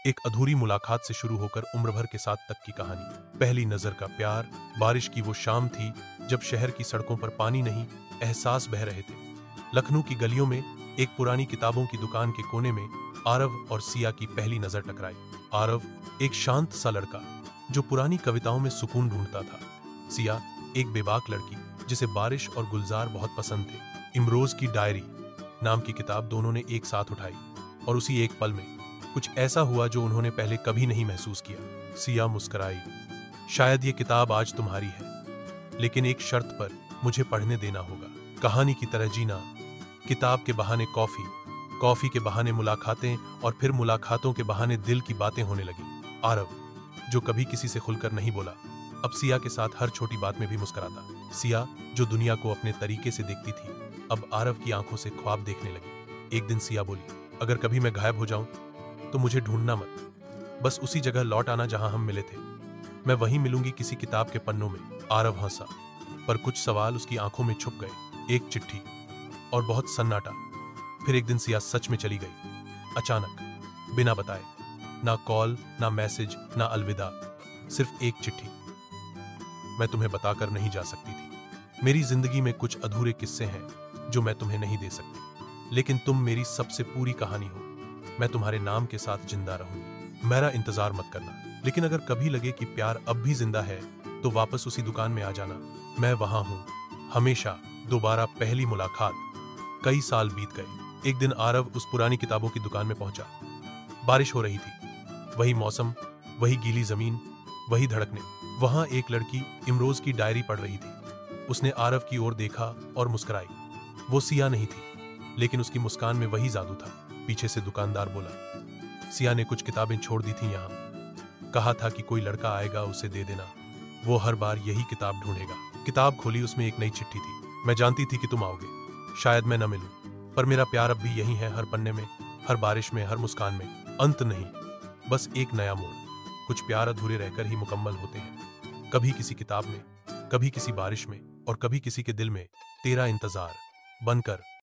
एक अधूरी मुलाकात से शुरू होकर उम्र भर के साथ तक की कहानी। पहली नजर का प्यार। बारिश की वो शाम थी जब शहर की सड़कों पर पानी नहीं, एहसास बह रहे थे। लखनऊ की गलियों में एक पुरानी किताबों की दुकान के कोने में आरव और सिया की पहली नजर टकराई। आरव एक शांत सा लड़का जो पुरानी कविताओं में सुकून ढूंढता था। सिया एक बेबाक लड़की जिसे बारिश और गुलजार बहुत पसंद थे। इमरोज की डायरी नाम की किताब दोनों ने एक साथ उठाई और उसी एक पल में कुछ ऐसा हुआ जो उन्होंने पहले कभी नहीं महसूस किया। सिया मुस्कुराई। शायद ये किताब आज तुम्हारी है, लेकिन एक शर्त पर, मुझे पढ़ने देना होगा। कहानी की तरह जीना। किताब के बहाने कॉफी, कॉफी के बहाने मुलाकातें और फिर मुलाकातों के बहाने दिल की बातें होने लगी। आरव जो कभी किसी से खुलकर नहीं बोला, अब सिया के साथ हर छोटी बात में भी मुस्कुराता। सिया जो दुनिया को अपने तरीके से देखती थी, अब आरव की आंखों से ख्वाब देखने लगी। एक दिन सिया बोली, अगर कभी मैं गायब हो जाऊं तो मुझे ढूंढना मत, बस उसी जगह लौट आना जहां हम मिले थे। मैं वहीं मिलूंगी किसी किताब के पन्नों में। आरव हंसा, पर कुछ सवाल उसकी आंखों में छुप गए। एक चिट्ठी और बहुत सन्नाटा। फिर एक दिन सिया सच में चली गई, अचानक, बिना बताए। ना कॉल, ना मैसेज, ना अलविदा, सिर्फ एक चिट्ठी। मैं तुम्हें बताकर नहीं जा सकती थी। मेरी जिंदगी में कुछ अधूरे किस्से हैं जो मैं तुम्हें नहीं दे सकती, लेकिन तुम मेरी सबसे पूरी कहानी हो। मैं तुम्हारे नाम के साथ जिंदा रहूंगी। मेरा इंतजार मत करना, लेकिन अगर कभी लगे कि प्यार अब भी जिंदा है तो वापस उसी दुकान में आ जाना। मैं वहां हूं, हमेशा। दोबारा पहली मुलाकात। कई साल बीत गए। एक दिन आरव उस पुरानी किताबों की दुकान में पहुंचा। बारिश हो रही थी। वही मौसम, वही गीली जमीन, वही धड़कने। वहां एक लड़की इमरोज की डायरी पढ़ रही थी। उसने आरव की ओर देखा और मुस्कुराई। वो सिया नहीं थी, लेकिन उसकी मुस्कान में वही जादू था। पीछे से दुकानदार बोला, सिया ने कुछ किताबें छोड़ दी थी यहाँ, कहा था कि कोई लड़का आएगा उसे दे देना, वो हर बार यही किताब ढूंढेगा। किताब खोली, उसमें एक नई चिट्ठी थी। मैं जानती थी कि तुम आओगे, शायद मैं न मिलूं, पर मेरा प्यार अब भी यही है, हर पन्ने में, हर बारिश में, हर मुस्कान में। अंत नहीं, बस एक नया मोड़। कुछ प्यार अधूरे रहकर ही मुकम्मल होते हैं, कभी किसी किताब में, कभी किसी बारिश में, और कभी किसी के दिल में तेरा इंतजार बनकर।